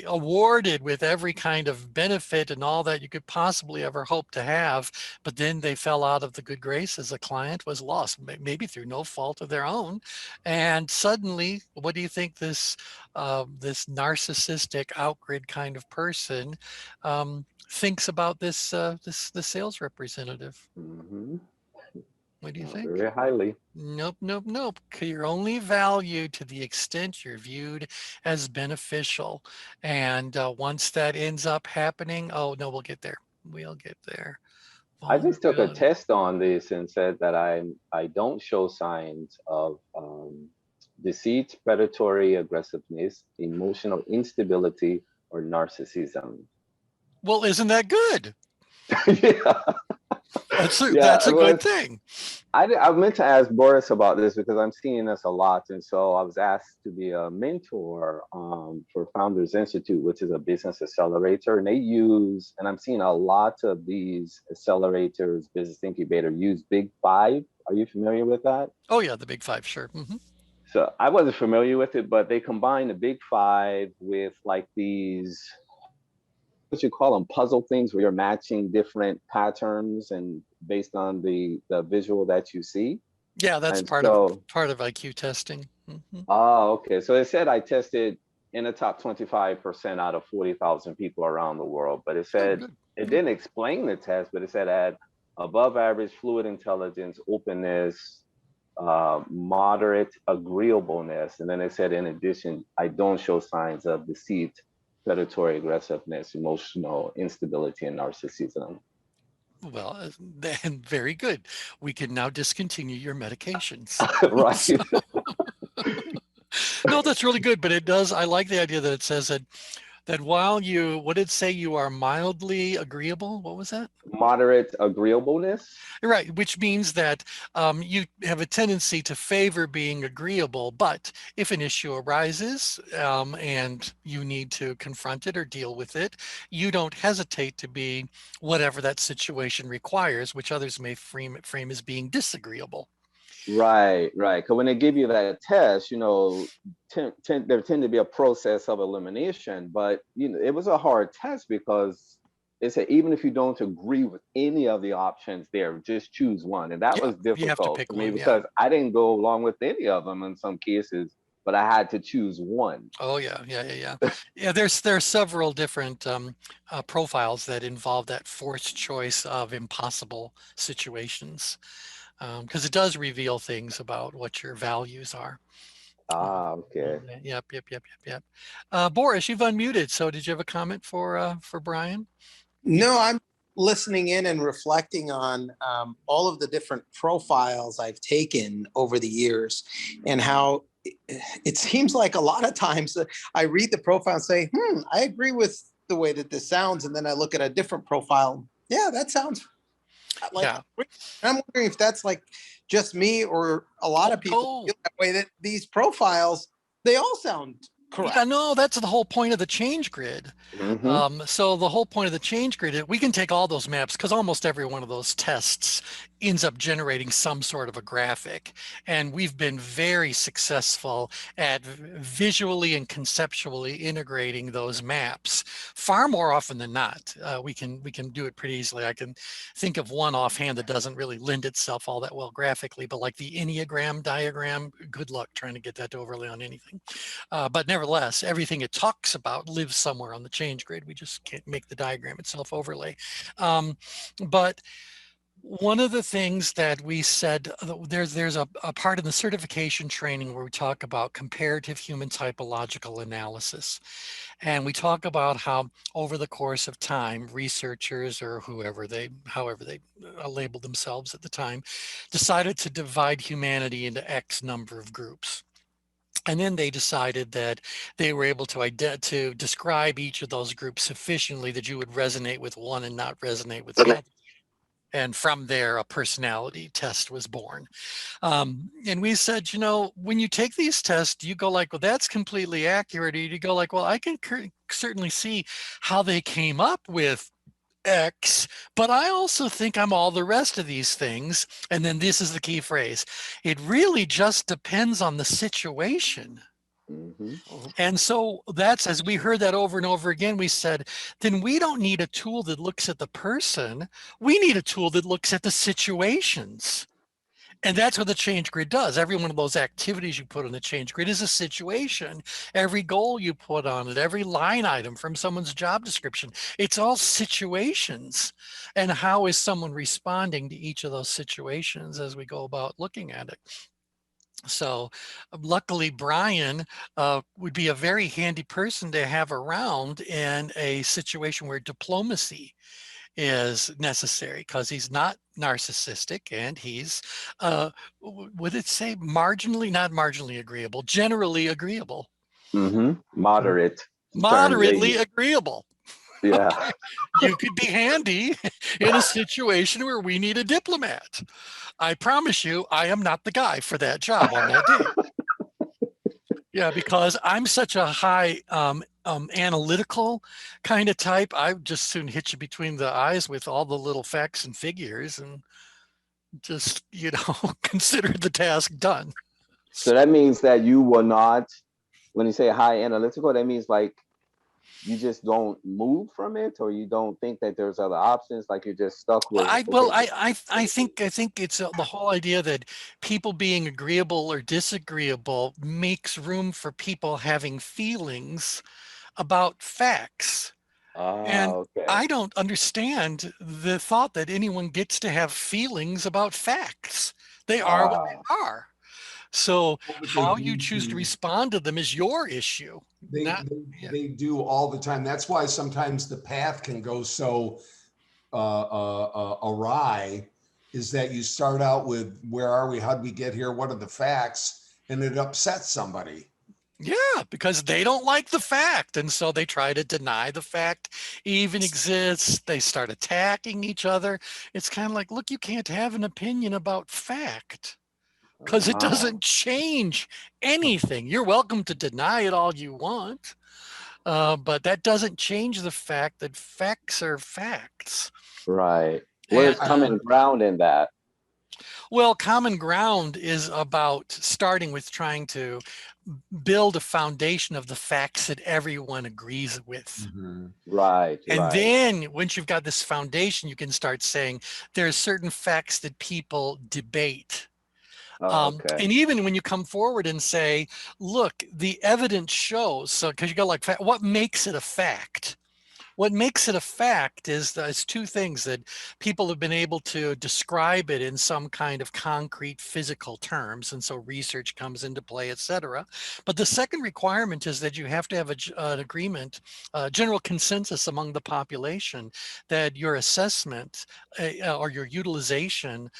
awarded with every kind of benefit and all that you could possibly ever hope to have. But then they fell out of the good graces. The client was lost, maybe through no fault of their own. And suddenly, what do you think this narcissistic outgrid kind of person thinks about this the sales representative? Mm-hmm. What do you think? Very highly. Nope, nope, nope. You're only valued to the extent you're viewed as beneficial. And once that ends up happening, oh no, we'll get there. We'll get there. I just took a Vulnerability. test on this and said that I don't show signs of deceit, predatory aggressiveness, emotional instability, or narcissism. Well, isn't that good? Yeah, That's a, yeah. that's a good thing. I meant to ask Boris about this because I'm seeing this a lot, and so I was asked to be a mentor for Founders Institute, which is a business accelerator, and they use, and I'm seeing a lot of these accelerators, business incubator use Big Five. Are you familiar with that? Oh yeah, the big five, sure. So I wasn't familiar with it, but they combine the Big Five with like these, what you call them, puzzle things where you're matching different patterns and based on the visual that you see. Yeah, that's And part so, of IQ testing. oh, okay. So it said I tested in the top 25% out of 40,000 people around the world, but it Oh, said good. it didn't explain the test, but it said I had above average fluid intelligence, openness, moderate agreeableness, and then it said in addition, I don't show signs of deceit, predatory aggressiveness, emotional instability, and narcissism. Well, then very good. We can now discontinue your medications. Right. No, that's really good, but it does. I like the idea that it says that while you, what did it say, you are mildly agreeable? What was that? Moderate agreeableness. Right, which means that you have a tendency to favor being agreeable, but if an issue arises and you need to confront it or deal with it, you don't hesitate to be whatever that situation requires, which others may frame as being disagreeable. Right, right. Because when they give you that test, you know, there tend to be a process of elimination. But you know, it was a hard test because it said even if you don't agree with any of the options there, just choose one, and that Yeah, was you have to difficult pick for me one. Yeah. because I didn't go along with any of them in some cases, but I had to choose one. Oh yeah, yeah. There's several different profiles that involve that forced choice of impossible situations, because it does reveal things about what your values are. Ah, okay. Yep. Boris, you've unmuted. So did you have a comment for Brian? No, I'm listening in and reflecting on all of the different profiles I've taken over the years and how it seems like a lot of times I read the profile and say, I agree with the way that this sounds. And then I look at a different profile. Yeah, that sounds like, Yeah. and I'm wondering if that's like just me or a lot of people feel that way, that these profiles, they all sound correct. Yeah, no, that's the whole point of the change grid. So the whole point of the change grid is we can take all those maps because almost every one of those tests ends up generating some sort of a graphic. And we've been very successful at visually and conceptually integrating those maps far more often than not. We can do it pretty easily. I can think of one offhand that doesn't really lend itself all that well graphically, but like the Enneagram diagram, good luck trying to get that to overlay on anything. But nevertheless, everything it talks about lives somewhere on the change grid. We just can't make the diagram itself overlay. But one of the things that we said, there's a part in the certification training where we talk about comparative human typological analysis. And we talk about how over the course of time, researchers or however they labeled themselves at the time, decided to divide humanity into X number of groups. And then they decided that they were able to describe each of those groups sufficiently that you would resonate with one and not resonate with the other. And from there, a personality test was born. And we said, you know, when you take these tests, you go like, well, that's completely accurate. Or you go like, well, I can certainly see how they came up with X, but I also think I'm all the rest of these things. And then this is the key phrase. It really just depends on the situation. And so that's, as we heard that over and over again, we said, then we don't need a tool that looks at the person. We need a tool that looks at the situations. And that's what the change grid does. Every one of those activities you put on the change grid is a situation. Every goal you put on it, every line item from someone's job description, it's all situations. And how is someone responding to each of those situations as we go about looking at it? So luckily, Brian would be a very handy person to have around in a situation where diplomacy is necessary because he's not narcissistic and he's, would it say marginally, not marginally agreeable, generally agreeable, Moderate. moderately agreeable. Yeah. Okay. You could be handy in a situation where we need a diplomat. I promise you, I am not the guy for that job on that day. Yeah, because I'm such a high analytical kind of type. I would just soon hit you between the eyes with all the little facts and figures and just, consider the task done. So that means that you will not, when you say high analytical, that means like you just don't move from it, or you don't think that there's other options, like you're just stuck with. I think it's the whole idea that people being agreeable or disagreeable makes room for people having feelings about facts. And Okay. I don't understand the thought that anyone gets to have feelings about facts. They are what they are. So how you choose to respond to them is your issue. They do all the time. That's why sometimes the path can go so awry, is that you start out with, where are we? How did we get here? What are the facts? And it upsets somebody. Yeah, because they don't like the fact. And so they try to deny the fact even exists. They start attacking each other. It's kind of like, look, you can't have an opinion about fact because it doesn't change anything. You're welcome to deny it all you want, but that doesn't change the fact that facts are facts. Right. Where's common ground in that? Well, common ground is about starting with trying to build a foundation of the facts that everyone agrees with. Right. And then once you've got this foundation, you can start saying there are certain facts that people debate. Okay. And even when you come forward and say, look, the evidence shows, so because you go like, what makes it a fact? What makes it a fact is two things: that people have been able to describe it in some kind of concrete physical terms, and so research comes into play, etc. But the second requirement is that you have to have an agreement, general consensus among the population that your assessment or your utilization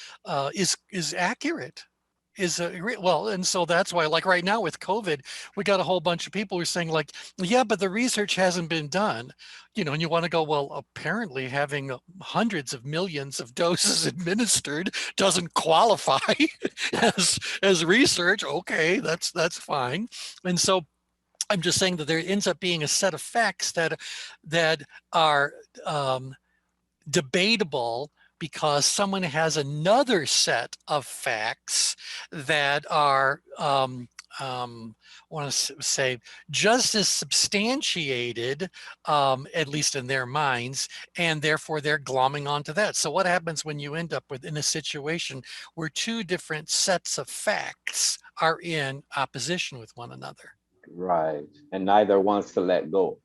is accurate. And so that's why, like right now with COVID, we got a whole bunch of people who are saying like, yeah, but the research hasn't been done, and you want to go, well, apparently having hundreds of millions of doses administered doesn't qualify as research. Okay, that's fine. And so I'm just saying that there ends up being a set of facts that are debatable, because someone has another set of facts that are, want to say, just as substantiated, at least in their minds, and therefore they're glomming onto that. So what happens when you end up in a situation where two different sets of facts are in opposition with one another? Right. And neither wants to let go.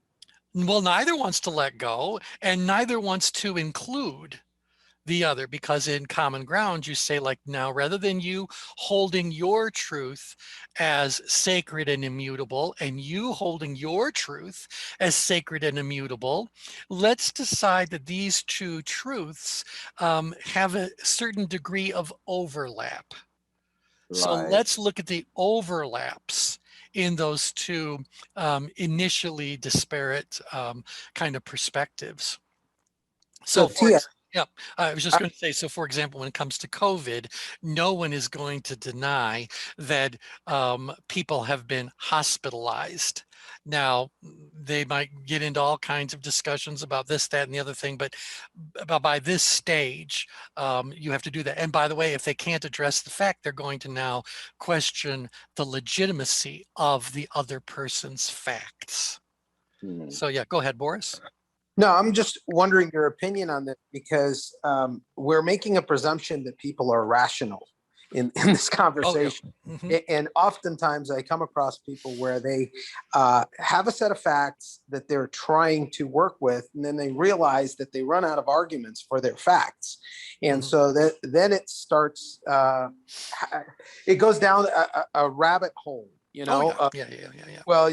Well, neither wants to let go, and neither wants to include the other, because in common ground you say, like, now, rather than you holding your truth as sacred and immutable and you holding your truth as sacred and immutable, let's decide that these two truths have a certain degree of overlap. So let's look at the overlaps in those two initially disparate kind of perspectives. So yeah, I was just going to say, so for example, when it comes to COVID, no one is going to deny that people have been hospitalized. Now, they might get into all kinds of discussions about this, that, and the other thing, but by this stage, you have to do that. And by the way, if they can't address the fact, they're going to now question the legitimacy of the other person's facts. So yeah, go ahead, Boris. No, I'm just wondering your opinion on this, because we're making a presumption that people are rational in this conversation. Oh, yeah. And oftentimes I come across people where they have a set of facts that they're trying to work with, and then they realize that they run out of arguments for their facts. And so then it starts, it goes down a rabbit hole, Oh, yeah. Yeah. Well,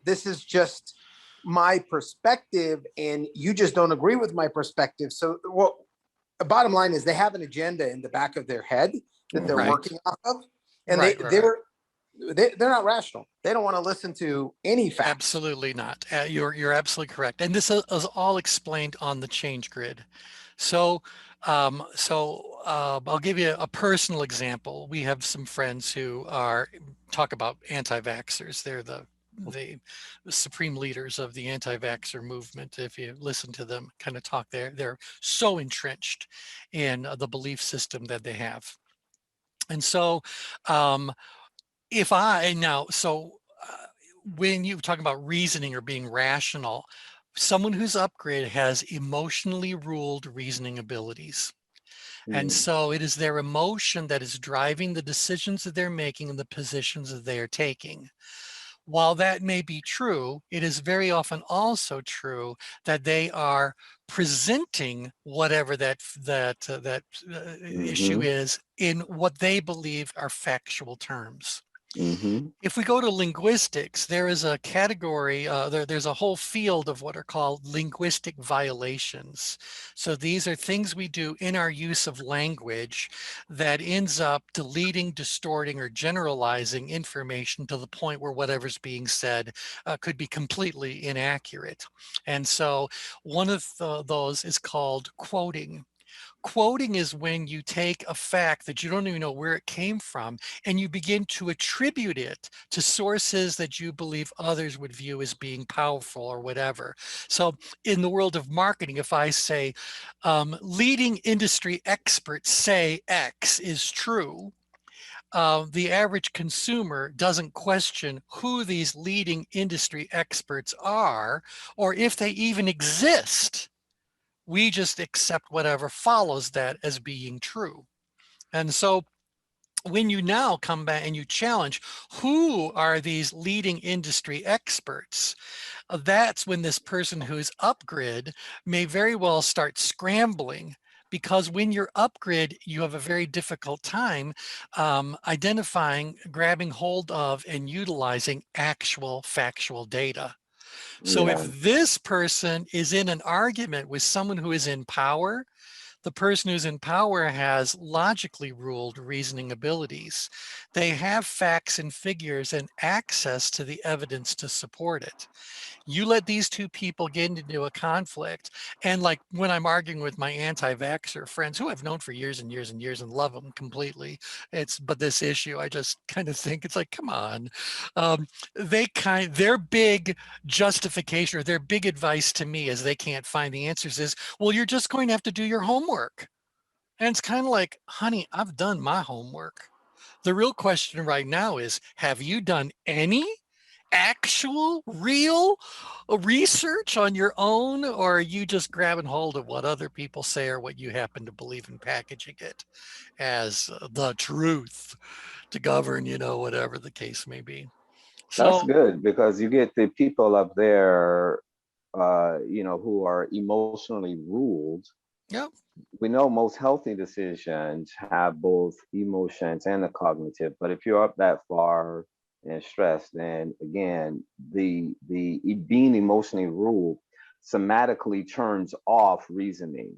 this is just my perspective and you just don't agree with my perspective. So what the bottom line is they have an agenda in the back of their head that they're Right. working off of. And Right, right, right. they're not rational. They don't want to listen to any facts. Absolutely not. You're absolutely correct. And this is all explained on the change grid. So, I'll give you a personal example. We have some friends who talk about anti-vaxxers. They're the supreme leaders of the anti-vaxxer movement. If you listen to them kind of talk, they're so entrenched in the belief system that they have. And so, if I now, so when you talk about reasoning or being rational, someone who's upgraded has emotionally ruled reasoning abilities. And Mm, so it is their emotion that is driving the decisions that they're making and the positions that they are taking. While that may be true, it is very often also true that they are presenting whatever that issue mhm, is in what they believe are factual terms. mhm, If we go to linguistics, there is a category, there's a whole field of what are called linguistic violations. So these are things we do in our use of language that ends up deleting, distorting, or generalizing information to the point where whatever's being said could be completely inaccurate. And so one of those is called quoting. Quoting is when you take a fact that you don't even know where it came from and you begin to attribute it to sources that you believe others would view as being powerful or whatever. So in the world of marketing, if I say leading industry experts say X is true, the average consumer doesn't question who these leading industry experts are or if they even exist. We just accept whatever follows that as being true. And so when you now come back and you challenge who are these leading industry experts, that's when this person who's upgrid may very well start scrambling, because when you're upgrid, you have a very difficult time identifying, grabbing hold of, and utilizing actual factual data. So yeah, if this person is in an argument with someone who is in power, the person who's in power has logically ruled reasoning abilities. They have facts and figures and access to the evidence to support it. You let these two people get into a conflict, and like when I'm arguing with my anti-vaxxer friends who I've known for years and years and years and love them completely, but this issue I just kind of think it's like, come on. Their big justification or their big advice to me is they can't find the answers is, well, you're just going to have to do your homework. And it's kind of like, honey, I've done my homework. The real question right now is, have you done any actual real research on your own, or are you just grabbing hold of what other people say or what you happen to believe in, packaging it as the truth to govern, whatever the case may be? that's So good because you get the people up there, who are emotionally ruled. yeah. We know most healthy decisions have both emotions and the cognitive, but if you're up that far and stressed, then again, the being emotionally ruled somatically turns off reasoning.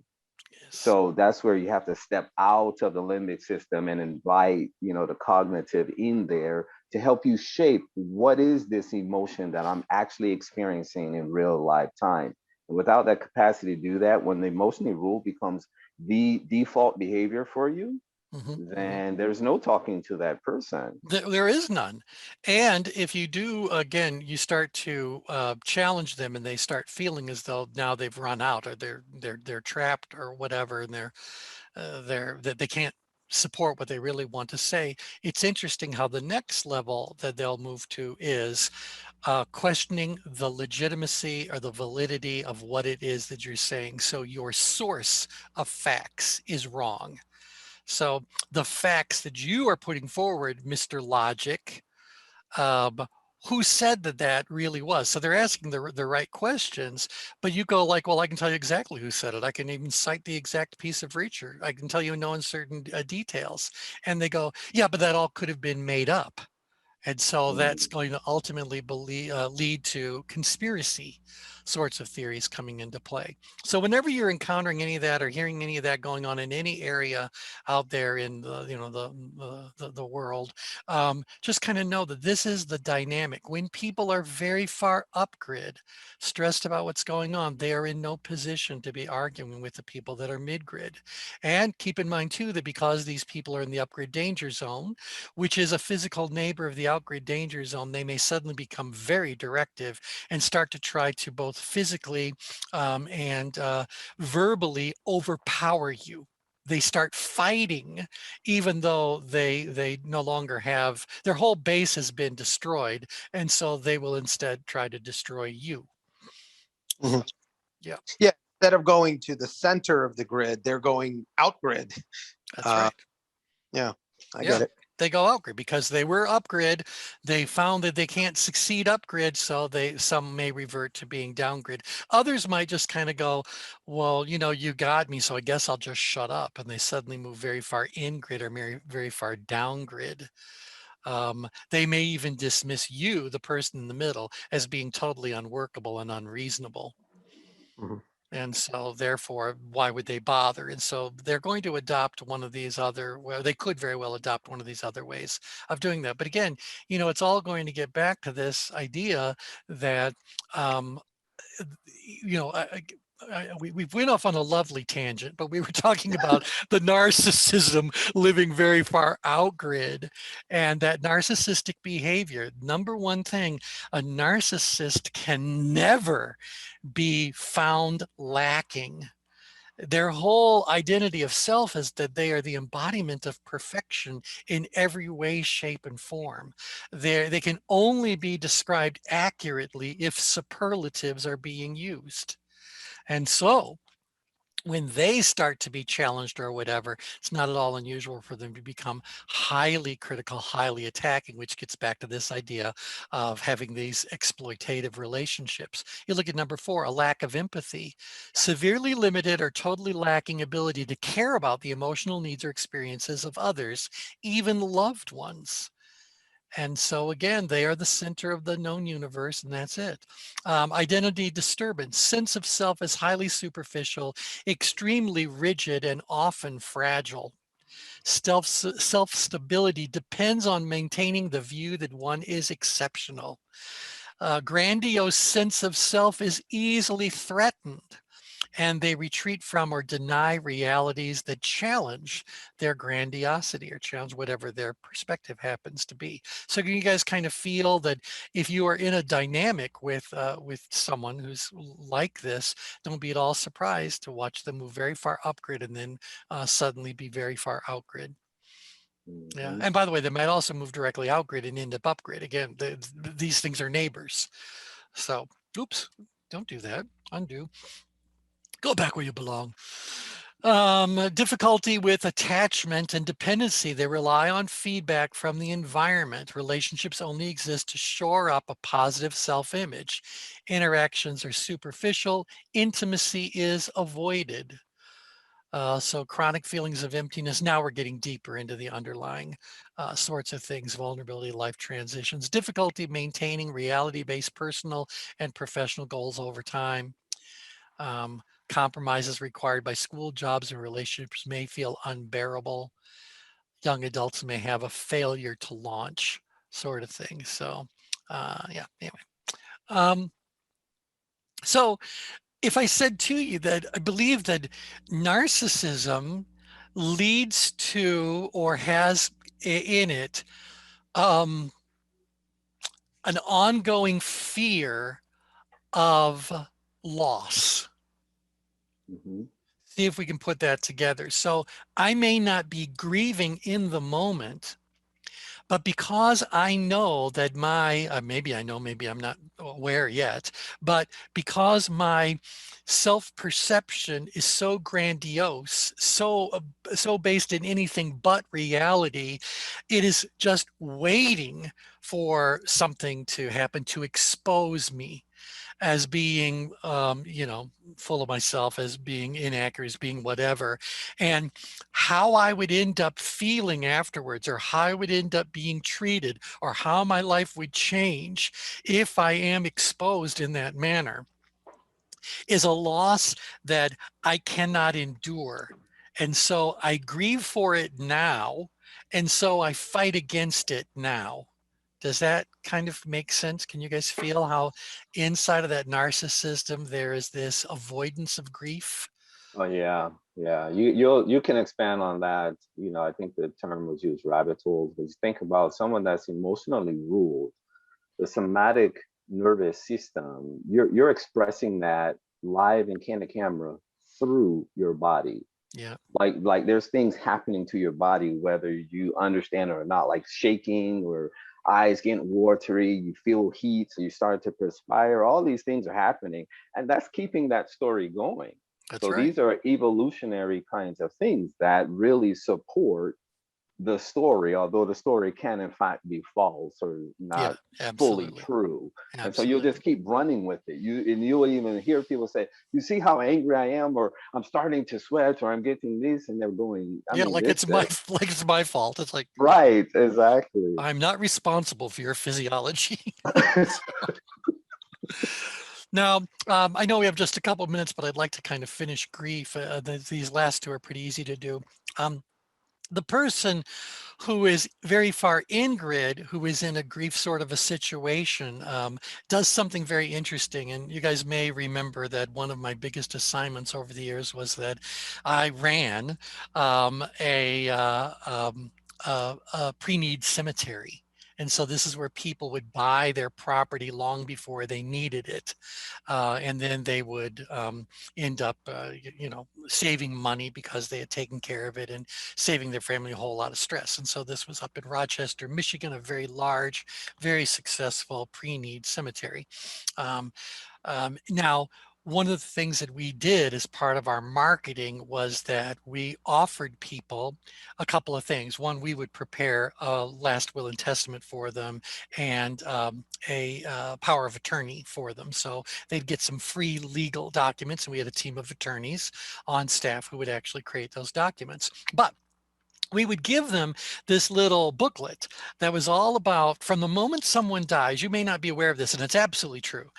Yes. So that's where you have to step out of the limbic system and invite, the cognitive in there to help you shape what is this emotion that I'm actually experiencing in real life time. And without that capacity to do that, when the emotionally rule becomes the default behavior for you, then there's no talking to that person. There is none. And if you do, again, you start to challenge them and they start feeling as though now they've run out or they're trapped or whatever, and that they can't support what they really want to say. It's interesting how the next level that they'll move to is questioning the legitimacy or the validity of what it is that you're saying. So your source of facts is wrong. So the facts that you are putting forward, Mr. Logic, who said that really was? So they're asking the right questions, but you go like, well, I can tell you exactly who said it. I can even cite the exact piece of research. I can tell you no uncertain details. And they go, yeah, but that all could have been made up. And so that's going to ultimately lead to conspiracy sorts of theories coming into play. So whenever you're encountering any of that or hearing any of that going on in any area out there in the, the world, just kind of know that this is the dynamic. When people are very far up grid, stressed about what's going on, they are in no position to be arguing with the people that are mid grid. And keep in mind too, that because these people are in the upgrid danger zone, which is a physical neighbor of the outgrid danger zone, they may suddenly become very directive and start to try to both physically and verbally overpower you. They start fighting, even though they no longer have, their whole base has been destroyed. And so they will instead try to destroy you. Mhm. So, yeah. Yeah. Instead of going to the center of the grid, they're going out grid. That's right. Yeah, I Yeah. get it. They go out grid because they were up grid. They found that they can't succeed up grid, so some may revert to being down grid. Others might just kind of go, well, you got me, so I guess I'll just shut up. And they suddenly move very far in grid or very, very far down grid. They may even dismiss you, the person in the middle, as being totally unworkable and unreasonable. Mhm. And so therefore, why would they bother? And so they're going to adopt one of these well, they could very well adopt one of these other ways of doing that. But again, it's all going to get back to this idea that, we went off on a lovely tangent, but we were talking about the narcissism living very far out grid, and that narcissistic behavior. Number one thing, a narcissist can never be found lacking. Their whole identity of self is that they are the embodiment of perfection in every way, shape, and form. They can only be described accurately if superlatives are being used. And so when they start to be challenged or whatever, it's not at all unusual for them to become highly critical, highly attacking, which gets back to this idea of having these exploitative relationships. You look at number 4, a lack of empathy, severely limited or totally lacking ability to care about the emotional needs or experiences of others, even loved ones. And so again, they are the center of the known universe, and that's it. Identity disturbance, sense of self is highly superficial, extremely rigid, and often fragile. Self-stability depends on maintaining the view that one is exceptional. Grandiose sense of self is easily threatened, and they retreat from or deny realities that challenge their grandiosity or challenge whatever their perspective happens to be. So can you guys kind of feel that if you are in a dynamic with someone who's like this, don't be at all surprised to watch them move very far up grid and then suddenly be very far out grid. Yeah, and by the way, they might also move directly out grid and end up up grid. Again, these things are neighbors. So, oops, don't do that. Undo. Go back where you belong. Difficulty with attachment and dependency. They rely on feedback from the environment. Relationships only exist to shore up a positive self-image. Interactions are superficial. Intimacy is avoided. So chronic feelings of emptiness. Now we're getting deeper into the underlying sorts of things, vulnerability, life transitions, difficulty maintaining reality-based personal and professional goals over time. Compromises required by school, jobs, and relationships may feel unbearable. Young adults may have a failure to launch sort of thing. So yeah, anyway. So if I said to you that I believe that narcissism leads to or has in it an ongoing fear of loss. Mhm. See if we can put that together. So I may not be grieving in the moment, but because I know that maybe I know, maybe I'm not aware yet, but because my self-perception is so grandiose, so based in anything but reality, it is just waiting for something to happen to expose me as being, full of myself, as being inaccurate, as being whatever. And how I would end up feeling afterwards, or how I would end up being treated, or how my life would change if I am exposed in that manner, is a loss that I cannot endure. And so I grieve for it now. And so I fight against it now. Does that kind of make sense? Can you guys feel how inside of that narcissism there is this avoidance of grief? Oh yeah, yeah. You can expand on that. I think the term was used, rabbit holes. But you think about someone that's emotionally ruled, the somatic nervous system. You're expressing that live and candid camera through your body. Yeah. Like there's things happening to your body, whether you understand it or not, like shaking or eyes getting watery, you feel heat, so you start to perspire. All these things are happening, and that's keeping that story going. That's So right. these are evolutionary kinds of things that really support the story, although the story can in fact be false or Yeah, not fully absolutely. true. And so you'll Absolutely. just keep running with it. You'll even hear people say, "You see how angry I am," or "I'm starting to sweat," or "I'm getting this," and they're going, I Yeah, mean, like this, it's my like it's my fault. It's like, right, exactly. I'm not responsible for your physiology. Now, I know we have just a couple of minutes, but I'd like to kind of finish grief. These last two are pretty easy to do. The person who is very far in grid, who is in a grief sort of a situation, does something very interesting. And you guys may remember that one of my biggest assignments over the years was that I ran a pre-need cemetery. And so this is where people would buy their property long before they needed it. And then they would end up, saving money because they had taken care of it and saving their family a whole lot of stress. And so this was up in Rochester, Michigan, a very large, very successful pre-need cemetery. Now, one of the things that we did as part of our marketing was that we offered people a couple of things. One, we would prepare a last will and testament for them, and a power of attorney for them. So they'd get some free legal documents, and we had a team of attorneys on staff who would actually create those documents. But we would give them this little booklet that was all about, from the moment someone dies, you may not be aware of this, and it's absolutely true.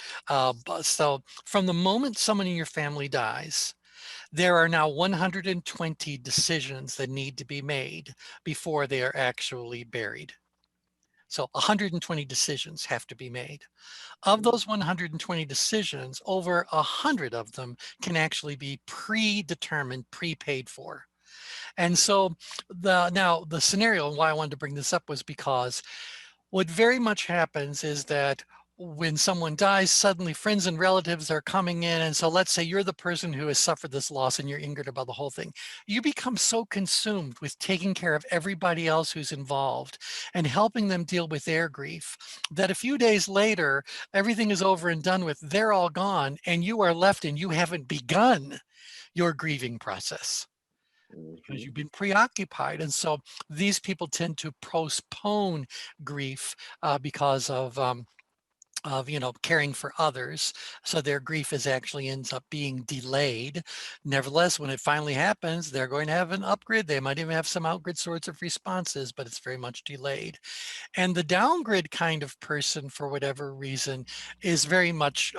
So from the moment someone in your family dies, there are now 120 decisions that need to be made before they are actually buried. So 120 decisions have to be made. Of those 120 decisions, over 100 of them can actually be predetermined, prepaid for. And so the scenario, and why I wanted to bring this up, was because what very much happens is that when someone dies, suddenly friends and relatives are coming in. And so let's say you're the person who has suffered this loss and you're angered about the whole thing. You become so consumed with taking care of everybody else who's involved and helping them deal with their grief that a few days later, everything is over and done with, they're all gone, and you are left and you haven't begun your grieving process because Mhm. you've been preoccupied. And so these people tend to postpone grief because of caring for others, so their grief is actually ends up being delayed. Nevertheless, when it finally happens, they're going to have an upgrade. They might even have some outgrid sorts of responses, but it's very much delayed. And the downgrid kind of person, for whatever reason, is very much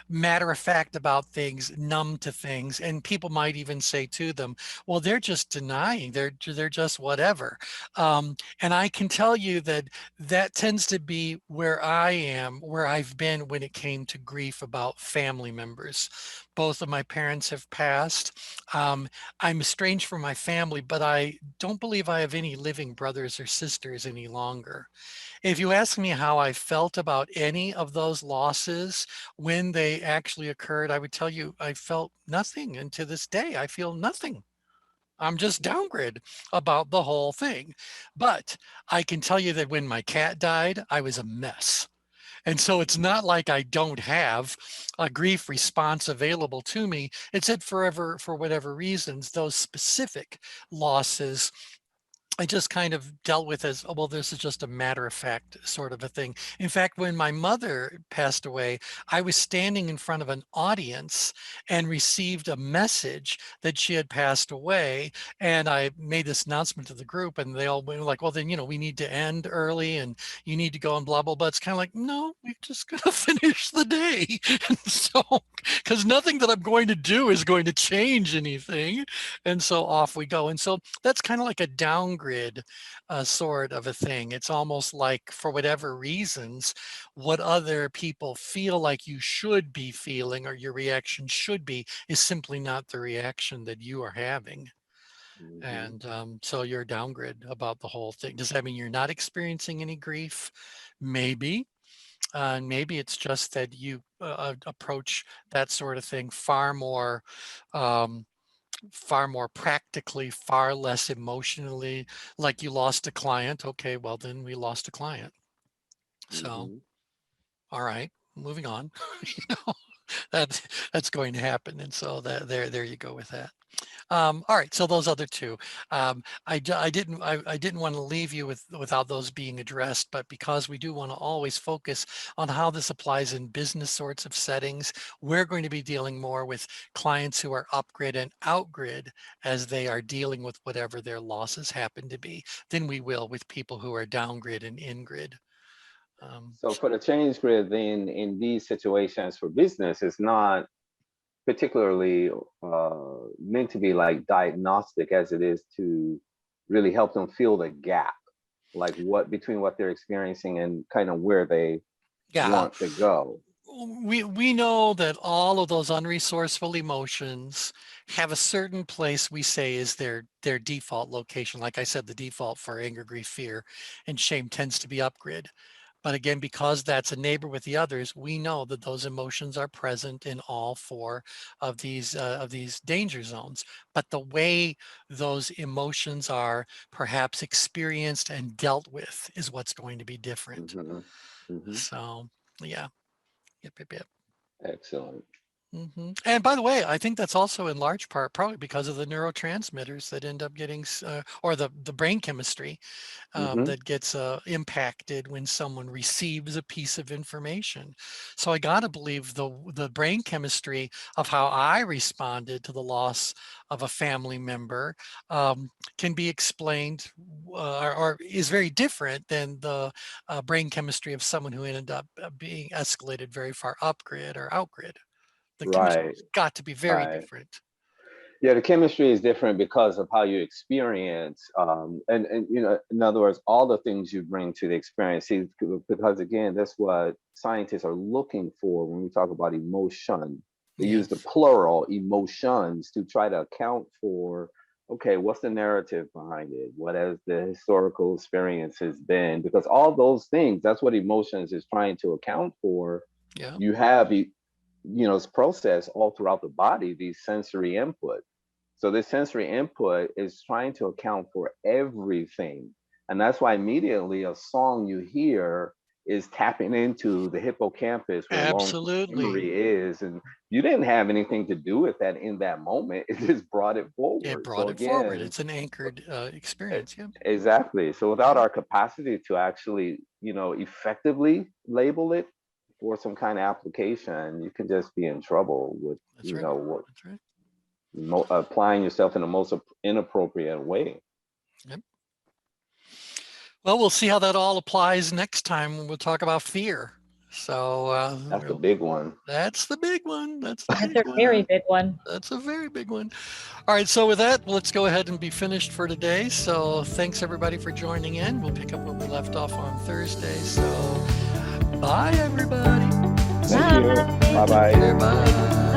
matter of fact about things, numb to things. And people might even say to them, well, they're just denying, they're just whatever. And I can tell you that that tends to be where I am, where I've been when it came to grief about family members. Both of my parents have passed. I'm estranged from my family, but I don't believe I have any living brothers or sisters any longer. If you ask me how I felt about any of those losses when they actually occurred, I would tell you I felt nothing. And to this day, I feel nothing. I'm just downgrid about the whole thing. But I can tell you that when my cat died, I was a mess. And so it's not like I don't have a grief response available to me. It's that forever, for whatever reasons, those specific losses I just kind of dealt with as, oh, well, this is just a matter of fact sort of a thing. In fact, when my mother passed away, I was standing in front of an audience and received a message that she had passed away. And I made this announcement to the group, and they all were like, well, then, we need to end early and you need to go and blah, blah, blah. It's kind of like, no, we're just going to finish the day. And so, because nothing that I'm going to do is going to change anything. And so off we go. And so that's kind of like a downgrade sort of a thing. It's almost like, for whatever reasons, what other people feel like you should be feeling or your reaction should be is simply not the reaction that you are having. Mhm. And so you're downgrade about the whole thing. Does that mean you're not experiencing any grief? Maybe. And maybe it's just that you approach that sort of thing far more practically, far less emotionally. Like, you lost a client. Okay, well, then we lost a client. So, Mhm. all right, moving on. That's going to happen. And so there you go with that. All right, so those other two, I didn't want to leave you without those being addressed, but because we do want to always focus on how this applies in business sorts of settings, we're going to be dealing more with clients who are upgrid and outgrid as they are dealing with whatever their losses happen to be, than we will with people who are downgrid and ingrid. So for the change grid, then in these situations for business, it's not particularly meant to be like diagnostic as it is to really help them fill the gap, like between what they're experiencing and kind of where they Yeah. want to go. We know that all of those unresourceful emotions have a certain place we say is their default location. Like I said, the default for anger, grief, fear, and shame tends to be upgrid. But again, because that's a neighbor with the others, we know that those emotions are present in all four of these danger zones. But the way those emotions are perhaps experienced and dealt with is what's going to be different. Mhm. Mhm. So, yeah. Yep. Excellent. And by the way, I think that's also in large part probably because of the neurotransmitters that end up getting, or the brain chemistry Mhm. that gets impacted when someone receives a piece of information. So I got to believe the brain chemistry of how I responded to the loss of a family member can be explained or is very different than the brain chemistry of someone who ended up being escalated very far upgrid or outgrid. The Right. chemistry's got to be very Right. different. Yeah, the chemistry is different because of how you experience, and in other words, all the things you bring to the experience. See, because again, that's what scientists are looking for when we talk about emotion. They use the Yes. plural emotions to try to account for, okay, what's the narrative behind it? What has the historical experience has been? Because all those things, that's what emotions is trying to account for. Yeah. You have, it's processed all throughout the body, these sensory input. So this sensory input is trying to account for everything. And that's why immediately a song you hear is tapping into the hippocampus where long-term Absolutely. memory is. And you didn't have anything to do with that in that moment. It just brought it forward. It brought So it forward. again, It's an anchored experience. Yeah. exactly. So without our capacity to actually, effectively label it for some kind of application, you can just be in trouble with, That's right. what That's right. applying yourself in the most inappropriate way. Yep. Well, we'll see how that all applies next time when we'll talk about fear. So That's the big one. that's the big one. That's the That's big a very big one. That's a very big one. All right. So with that, let's go ahead and be finished for today. So thanks everybody for joining in. We'll pick up where we left off on Thursday. So bye everybody. Thank you. Bye bye. Bye.